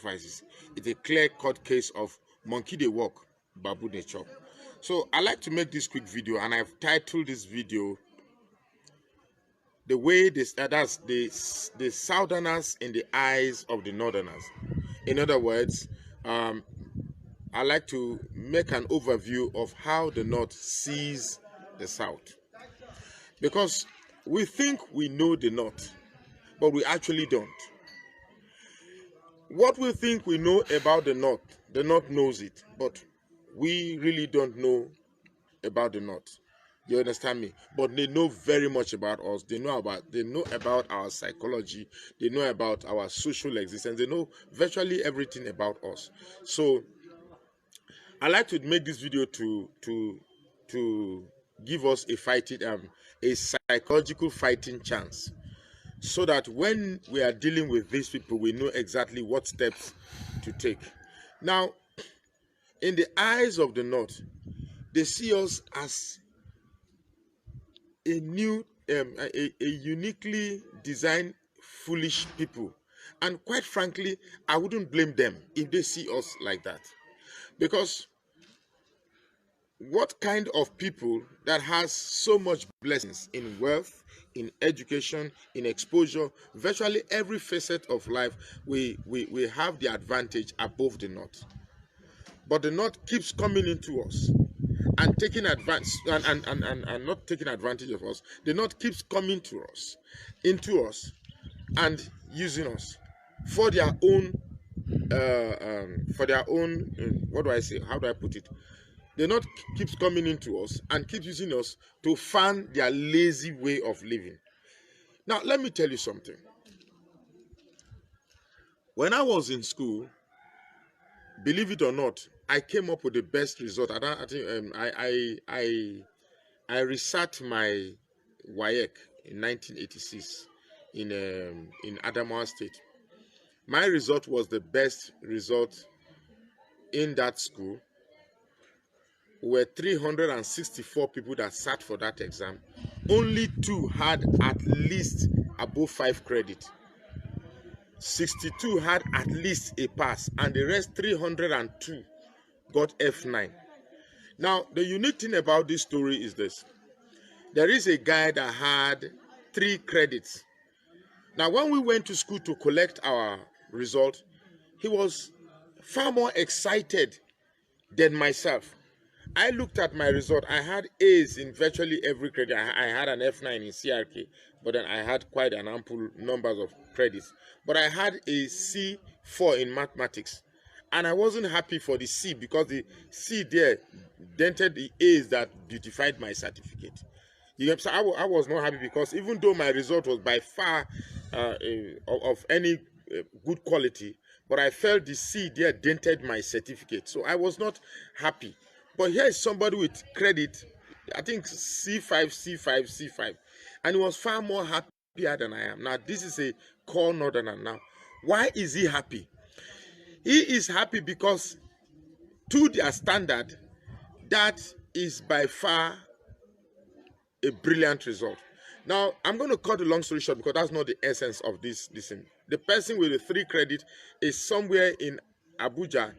sacrifices. It's a clear-cut case of monkey they walk, baboon they chop. So I like to make this quick video, and I've titled this video the way that's the southerners in the eyes of the northerners. In other words, I like to make an overview of how the north sees the south, because we think we know the north, but we actually don't. What we think we know about the north knows it, but we really don't know about the north. You understand me? But they know very much about us. They know about our psychology. They know about our social existence. They know virtually everything about us. So I like to make this video to give us a psychological fighting chance, so that when we are dealing with these people, we know exactly what steps to take. Now, in the eyes of the North, they see us as a uniquely designed foolish people. And quite frankly, I wouldn't blame them if they see us like that. Because what kind of people that has so much blessings in wealth, in education, in exposure, virtually every facet of life, we have the advantage above the North. But the North keeps coming into us and taking advantage and not taking advantage of us. The North keeps coming to us, into us, and using us for their own what do I say? How do I put it? The North keeps coming into us and keeps using us to fan their lazy way of living. Now, let me tell you something. When I was in school, believe it or not, I came up with the best result. I resat my WAEC in 1986 in Adamawa State. My result was the best result in that school. Were 364 people that sat for that exam. Only 2 had at least above 5 credit. 62 had at least a pass, and the rest 302 got F9. Now, the unique thing about this story is this. There is a guy that had 3 credits. Now, when we went to school to collect our result, he was far more excited than myself. I looked at my result. I had A's in virtually every credit. I had an F9 in CRK, but then I had quite an ample numbers of credits. But I had a C4 in mathematics. And I wasn't happy for the C, because the C there dented the A's that beautified my certificate. You know, so I was not happy, because even though my result was by far of any good quality, but I felt the C there dented my certificate. So I was not happy. But here is somebody with credit, I think C5, C5, C5. And he was far more happier than I am. Now, this is a core northerner now. Why is he happy? He is happy because, to their standard, that is by far a brilliant result. Now, I'm going to cut the long story short, because that's not the essence of this thing. The person with the 3 credit is somewhere in Abuja.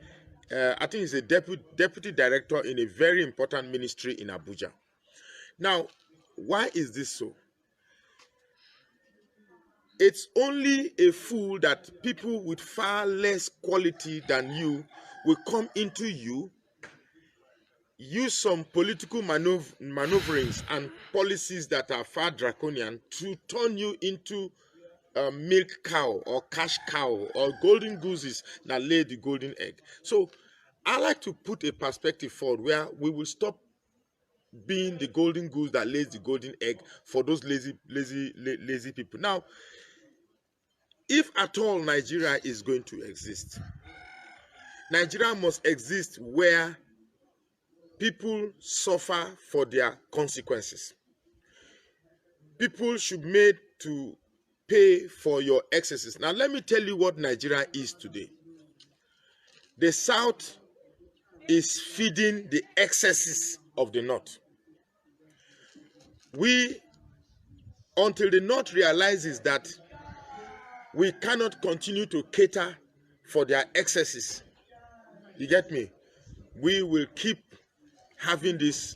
I think he's a deputy director in a very important ministry in Abuja. Now, why is this so? It's only a fool that people with far less quality than you will come into you, use some political maneuverings and policies that are far draconian to turn you into a milk cow or cash cow or golden gooses that lay the golden egg. So I like to put a perspective forward where we will stop being the golden goose that lays the golden egg for those lazy people. Now, if at all Nigeria is going to exist, Nigeria must exist where people suffer for their consequences. People should be made to pay for your excesses. Now, let me tell you what Nigeria is today. The South is feeding the excesses of the North. Until the North realizes that we cannot continue to cater for their excesses. You get me? We will keep having this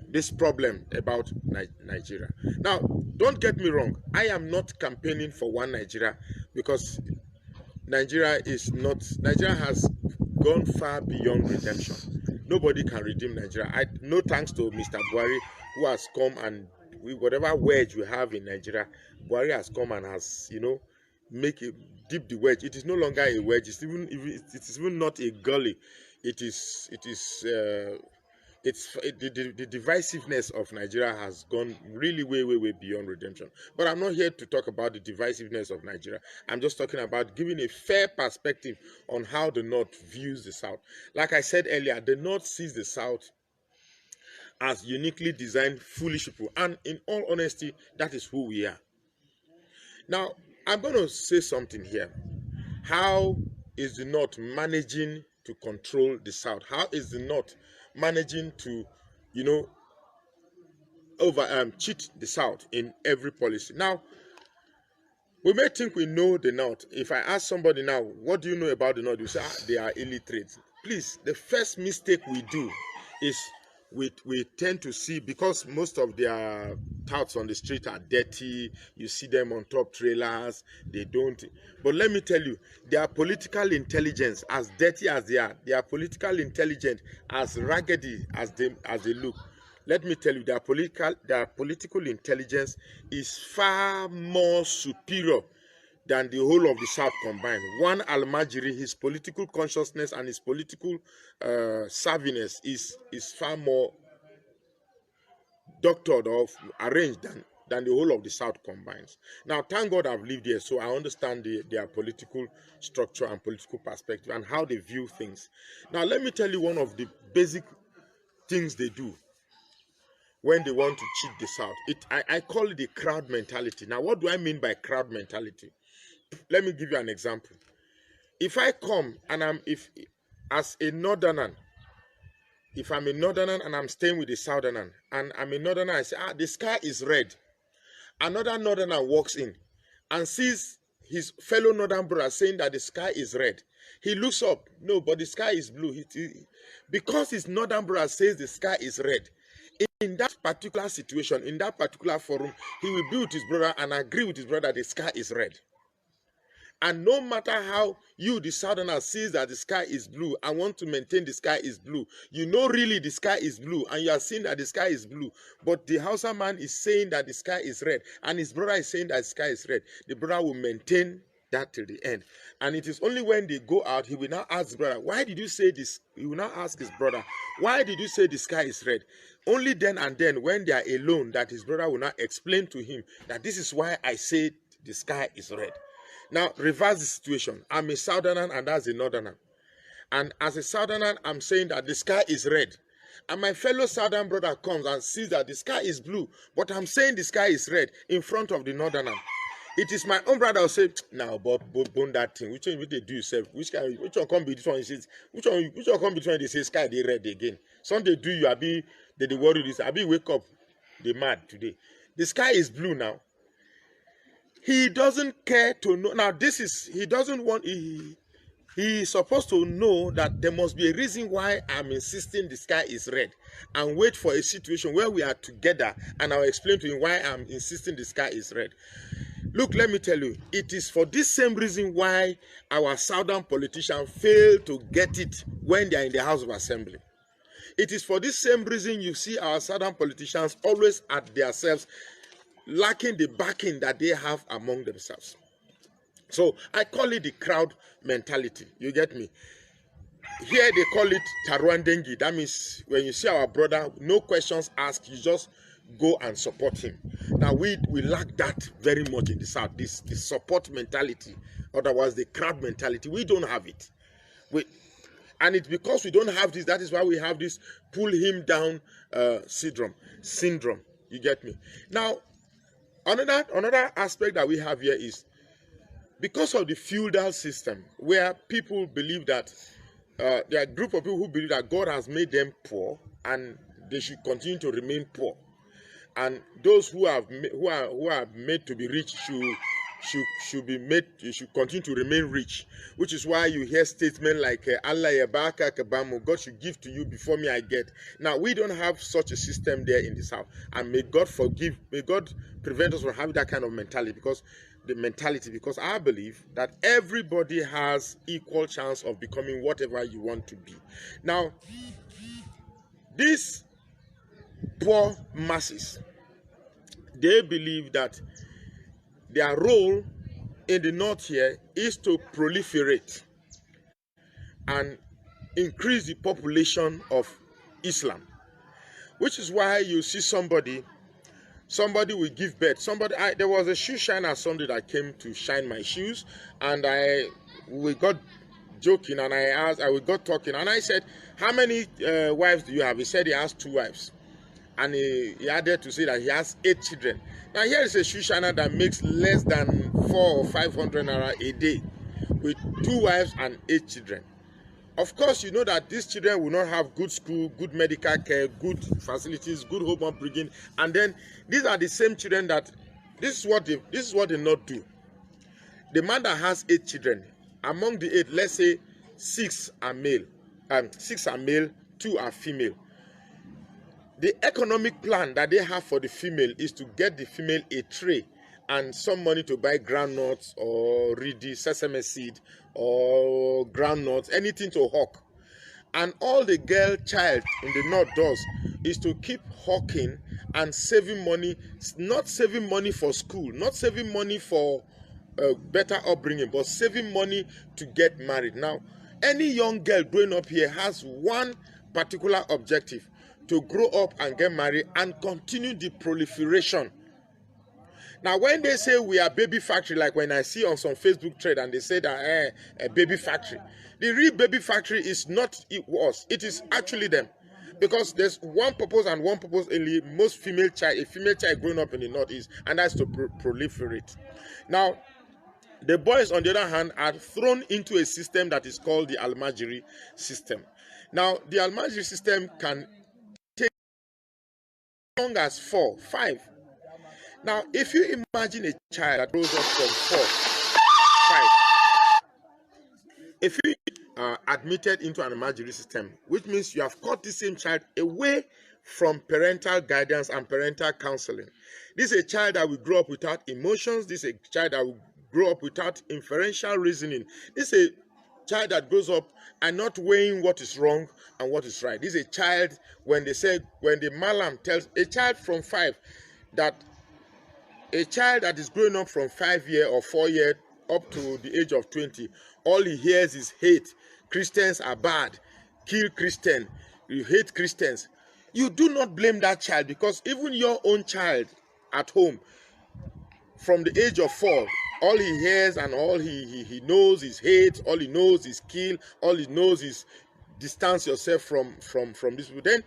this problem about Nigeria. Now, don't get me wrong. I am not campaigning for one Nigeria, because Nigeria has gone far beyond redemption. Nobody can redeem Nigeria. No thanks to Mr. Buhari, who has come and whatever wedge we have in Nigeria, Buhari has come and has, make it deep the wedge. It is no longer a wedge. It is even not a gully. The divisiveness of Nigeria has gone really way beyond redemption. But I'm not here to talk about the divisiveness of Nigeria. I'm just talking about giving a fair perspective on how the North views the South. Like I said earlier, the North sees the South as uniquely designed foolish people. And in all honesty, that is who we are. Now, I'm going to say something here. How is the North managing to control the South? How is the North managing to, cheat the South in every policy? Now, we may think we know the North. If I ask somebody now, what do you know about the North? You say, they are illiterate. Please, the first mistake we do is we tend to see, because most of their touts on the street are dirty, you see them on top trailers, they don't. But let me tell you, their political intelligence, as dirty as they are, their political intelligence, as raggedy as they look, let me tell you, their political intelligence is far more superior than the whole of the South combined. One Almajiri, his political consciousness and his political savviness is far more doctored or arranged than the whole of the South combines. Now, thank God I've lived here, so I understand their political structure and political perspective and how they view things. Now, let me tell you one of the basic things they do when they want to cheat the South. I call it the crowd mentality. Now, what do I mean by crowd mentality? Let me give you an example. If I come and as a northerner, if I'm a northerner and I'm staying with a southerner, and I'm a northerner, I say, the sky is red. Another northerner walks in and sees his fellow northern brother saying that the sky is red. He looks up, no, but the sky is blue. Because his northern brother says the sky is red, in that particular situation, in that particular forum, he will be with his brother and agree with his brother that the sky is red. And no matter how you, the southerner, sees that the sky is blue and want to maintain the sky is blue, really the sky is blue and you are seeing that the sky is blue, but the Hausa man is saying that the sky is red and his brother is saying that the sky is red, the brother will maintain that till the end. And it is only when they go out, he will now ask his brother, why did you say this? He will now ask his brother, why did you say the sky is red? Only then and then, when they are alone, that his brother will now explain to him that this is why I said the sky is red. Now, reverse the situation. I'm a southerner and that's a northerner. And as a southerner, I'm saying that the sky is red. And my fellow southern brother comes and sees that the sky is blue, but I'm saying the sky is red in front of the northerner. It is my own brother who say, now, but bone that thing. Which one they do yourself? Which one come be this one? Which one come between they say sky they red again? Some they do you, they worry this. Wake up, they mad today. The sky is blue now. He doesn't care to know. Now, he doesn't want, he is supposed to know that there must be a reason why I'm insisting the sky is red, and wait for a situation where we are together and I'll explain to him why I'm insisting the sky is red. Look, let me tell you, it is for this same reason why our southern politicians fail to get it when they are in the House of Assembly. It is for this same reason you see our southern politicians always at themselves lacking the backing that they have among themselves. So I call it the crowd mentality. You get me? Here they call it Taruandengi. That means when you see our brother, no questions asked, you just go and support him. Now we lack that very much in the South, this support mentality, otherwise the crowd mentality. We don't have it. And it's because we don't have this, that is why we have this pull him down syndrome. You get me? Now, another aspect that we have here is because of the feudal system, where people believe that there are a group of people who believe that God has made them poor and they should continue to remain poor, and those who are made to be rich should be made, should continue to remain rich, which is why you hear statements like Allah yabaka kabamu, God should give to you before me I get. Now we don't have such a system there in the South, and may God prevent us from having that kind of mentality, because I believe that everybody has equal chance of becoming whatever you want to be. Now, these poor masses, they believe that their role in the North here is to proliferate and increase the population of Islam, which is why you see somebody will give birth. There was a shoe shiner Sunday that came to shine my shoes, and we got joking, and we got talking, and I said, how many wives do you have? He said he has 2 wives, and he added to say that he has 8 children. Now here is a shoe shiner that makes less than 400 or 500 naira a day with 2 wives and 8 children. Of course, you know that these children will not have good school, good medical care, good facilities, good home upbringing, and then these are the same children that this is what they not do. The man that has 8 children, among the 8, let's say 6 are male, 2 are female. The economic plan that they have for the female is to get the female a tray and some money to buy groundnuts or reedy, sesame seed or groundnuts, anything to hawk. And all the girl child in the North does is to keep hawking and saving money, not saving money for school, not saving money for better upbringing, but saving money to get married. Now, any young girl growing up here has one particular objective: to grow up and get married and continue the proliferation. Now, when they say we are baby factory, like when I see on some Facebook thread and they say that a baby factory, the real baby factory is not us, it is actually them. Because there's one purpose and one purpose only. A female child growing up in the Northeast, and that's to proliferate. Now, the boys, on the other hand, are thrown into a system that is called the Almajiri system. Now, the Almajiri system can take as long as 4, 5. Now, if you imagine a child that grows up from 4, 5, if you are admitted into an Almajiri system, which means you have cut the same child away from parental guidance and parental counseling. This is a child that will grow up without emotions. This is a child that will grow up without inferential reasoning. This is a child that grows up and not weighing what is wrong and what is right. This is a child, when the Malam tells a child from 5 that a child that is growing up from 5 years or 4 years up to the age of 20, all he hears is hate. Christians are bad. Kill Christians. You hate Christians. You do not blame that child, because even your own child at home, from the age of 4, all he hears and all he knows is hate. All he knows is kill. All he knows is distance yourself from this people. Then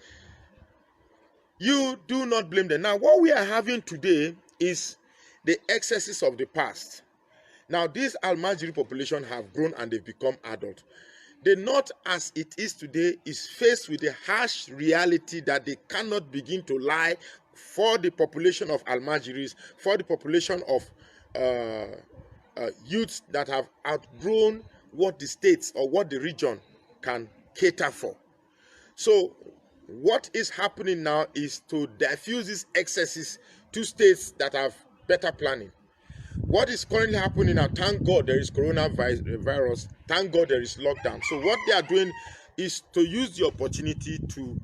you do not blame them. Now, what we are having today is the excesses of the past. Now, this Almajiri population have grown and they've become adult. The North, as it is today, is faced with the harsh reality that they cannot begin to lie for the population of Almajiris, for the population of youths that have outgrown what the states or what the region can cater for. So what is happening now is to diffuse these excesses to states that have better planning. What is currently happening now, thank God there is coronavirus, thank God there is lockdown. So what they are doing is to use the opportunity to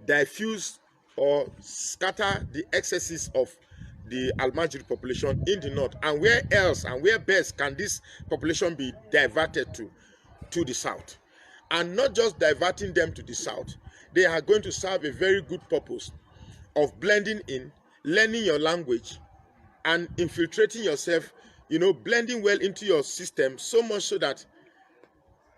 diffuse or scatter the excesses of the Almajiri population in the North. And where else and where best can this population be diverted to the South? And not just diverting them to the South, they are going to serve a very good purpose of blending in, learning your language, and infiltrating yourself, blending well into your system, so much so that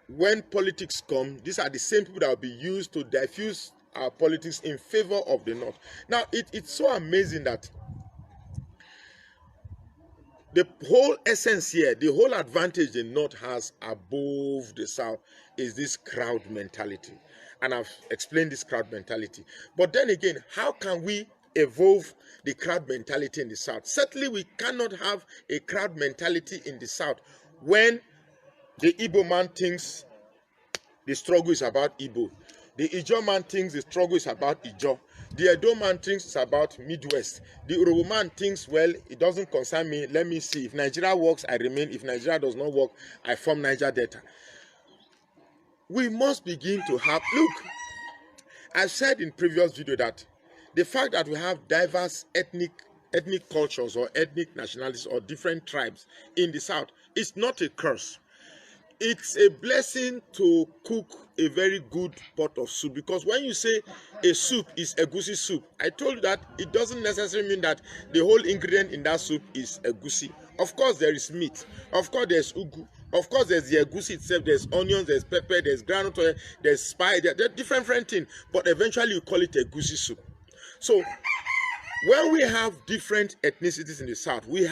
when politics come, these are the same people that will be used to diffuse our politics in favor of the North. Now, it's so amazing that the whole essence here, the whole advantage the North has above the South is this crowd mentality. And I've explained this crowd mentality. But then again, how can we evolve the crowd mentality in the South. Certainly, we cannot have a crowd mentality in the South when the Igbo man thinks the struggle is about Igbo. The Ijo man thinks the struggle is about Ijo. The Edo man thinks it's about Midwest. The Urobo man thinks, well, it doesn't concern me. Let me see. If Nigeria works, I remain. If Nigeria does not work, I form Niger Delta. We must begin to have, look, I said in previous video that the fact that we have diverse ethnic cultures or ethnic nationalities or different tribes in the South is not a curse. It's a blessing to cook a very good pot of soup, because when you say a soup is egusi soup, I told you that it doesn't necessarily mean that the whole ingredient in that soup is egusi. Of course there is meat, of course there's ugu, of course there's the egusi itself, there's onions, there's pepper, there's groundnut oil, there's spice, there are different things, but eventually you call it egusi soup. So when we have different ethnicities in the South, we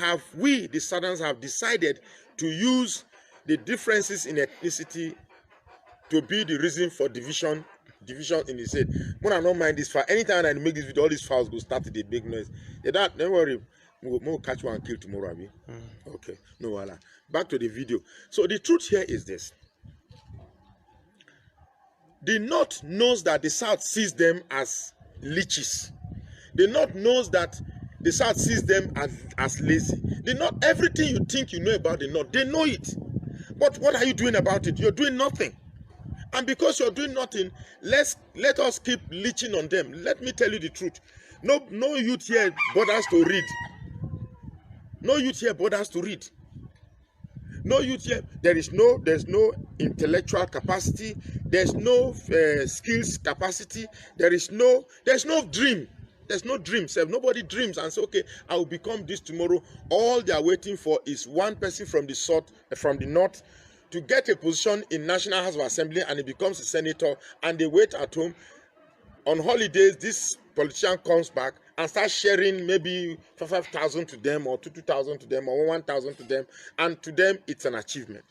the Southerners have decided to use the differences in ethnicity to be the reason for division in the state. When I don't mind this file, anytime I make this video, all these files will start with a big noise. Don't worry, we'll catch one and kill tomorrow, Abi. Okay, no wala. Back to the video. So the truth here is this: the North knows that the South sees them as leeches. The North knows that the South sees them as lazy. The North, everything you think you know about the North, they know it. But what are you doing about it? You're doing nothing. And because you're doing nothing, let us keep leeching on them. Let me tell you the truth. No youth here bothers to read. No youth here bothers to read. No youth here. there's no intellectual capacity. There's no skills capacity. There's no dream. There's no dream. Nobody dreams and say, okay, I will become this tomorrow. All they are waiting for is one person from the north to get a position in National House of Assembly, and he becomes a senator, and they wait at home. On holidays, this politician comes back and starts sharing maybe 5,000 to them, or 2,000 to them, or 1,000 to them, and to them it's an achievement.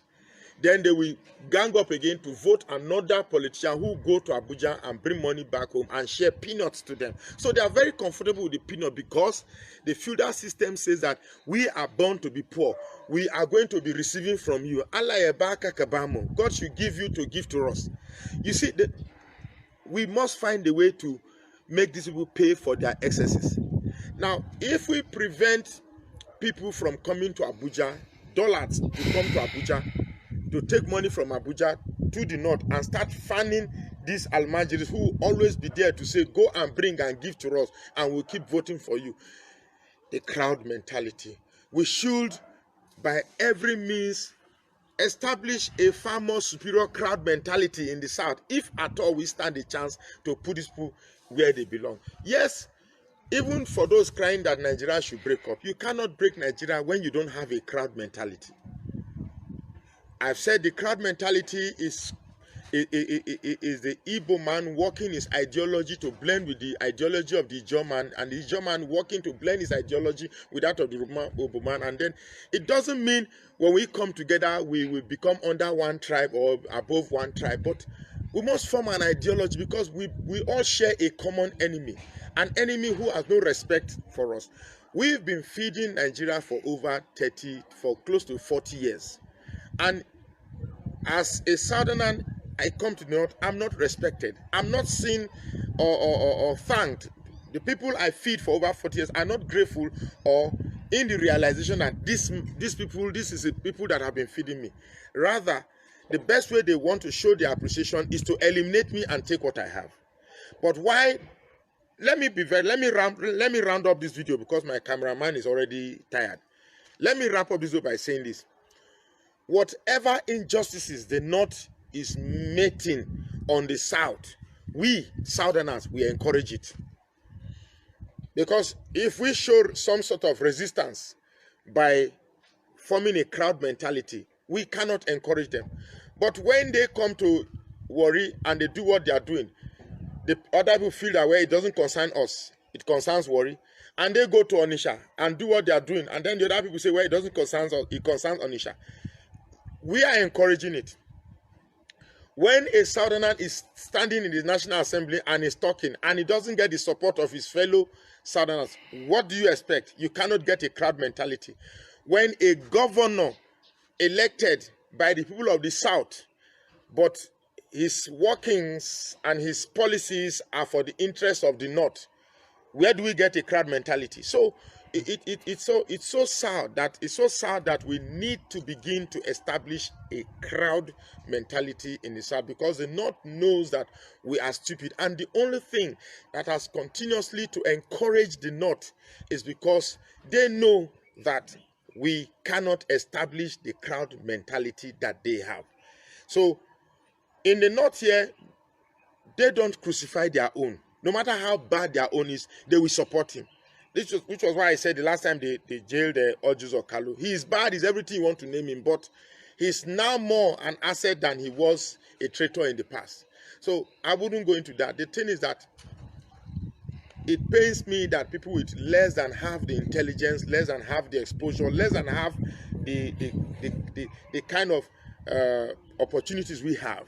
Then they will gang up again to vote another politician who go to Abuja and bring money back home and share peanuts to them. So they are very comfortable with the peanut, because the feudal system says that we are born to be poor. We are going to be receiving from you. God should give you to give to us. You see, we must find a way to make these people pay for their excesses. Now, if we prevent people from coming to Abuja, dollars to come to Abuja, to take money from Abuja to the north, and start fanning these Almajiris who will always be there to say, go and bring and give to us, and we'll keep voting for you. The crowd mentality. We should, by every means, establish a far more superior crowd mentality in the South, if at all we stand a chance to put these people where they belong. Yes, even for those crying that Nigeria should break up, you cannot break Nigeria when you don't have a crowd mentality. I've said the crowd mentality is the Igbo man working his ideology to blend with the ideology of the Ijo man, and the Ijo man working to blend his ideology with that of the Urobo man. And then it doesn't mean when we come together we will become under one tribe or above one tribe, but we must form an ideology, because we all share a common enemy, an enemy who has no respect for us. We've been feeding Nigeria for close to 40 years. And as a Southerner, I come to the North, I'm not respected. I'm not seen or thanked. The people I feed for over 40 years are not grateful or in the realization that this is the people that have been feeding me. Rather, the best way they want to show their appreciation is to eliminate me and take what I have. But why? Let me round up this video, because my cameraman is already tired. Let me wrap up this video by saying this. Whatever injustices the North is making on the South, we Southerners, we encourage it. Because if we show some sort of resistance by forming a crowd mentality, we cannot encourage them. But when they come to Warri and they do what they are doing, the other people feel that way, it doesn't concern us, it concerns Warri. And they go to Onitsha and do what they are doing, and then the other people say, well, it doesn't concern us, it concerns Onitsha. We are encouraging it. When a Southerner is standing in the National Assembly and is talking, and he doesn't get the support of his fellow Southerners. What do you expect? You cannot get a crowd mentality. When a governor elected by the people of the South, but his workings and his policies are for the interest of the North, where do we get a crowd mentality? So it's so sad that we need to begin to establish a crowd mentality in the South, because the North knows that we are stupid, and the only thing that has continuously to encourage the North is because they know that we cannot establish the crowd mentality that they have. So in the North here, they don't crucify their own. No matter how bad their own is, they will support him. Which was why I said the last time they jailed Ojus or Kalu. He is bad, he's everything you want to name him, but he's now more an asset than he was a traitor in the past. So I wouldn't go into that. The thing is that it pains me that people with less than half the intelligence, less than half the exposure, less than half the kind of opportunities we have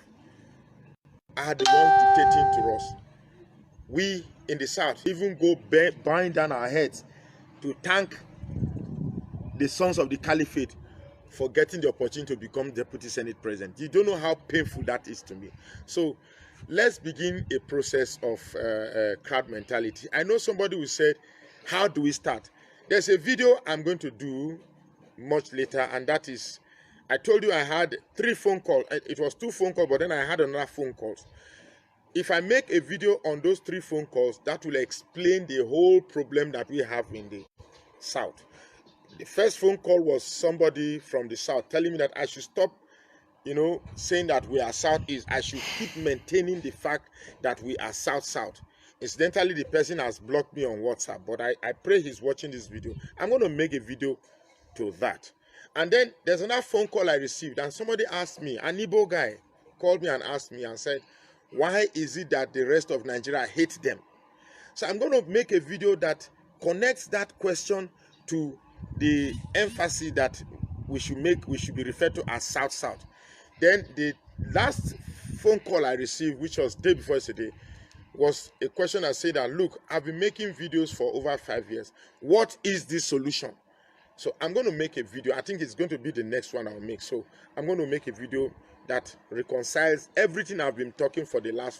are the ones dictating to us. We in the South even go bowing down our heads to thank the sons of the caliphate for getting the opportunity to become deputy Senate president. You don't know how painful that is to me. So let's begin a process of crowd mentality. I know somebody will say, how do we start? There's a video I'm going to do much later, and that is, I told you I had 3 phone calls. It was 2 phone calls, but then I had another phone calls. If I make a video on those 3 phone calls, that will explain the whole problem that we have in the South. The first phone call was somebody from the South telling me that I should stop, saying that we are Southeast. I should keep maintaining the fact that we are South-South. Incidentally, the person has blocked me on WhatsApp, but I pray he's watching this video. I'm going to make a video to that. And then there's another phone call I received, and somebody asked me, an Igbo guy called me and asked me and said, why is it that the rest of Nigeria hate them? So I'm going to make a video that connects that question to the emphasis that we should be referred to as South-South. Then the last phone call I received, which was day before yesterday, was a question that said that, look, I've been making videos for over 5 years. What is the solution? So I'm going to make a video. I think it's going to be the next one I'll make. So I'm going to make a video that reconciles everything I've been talking for the last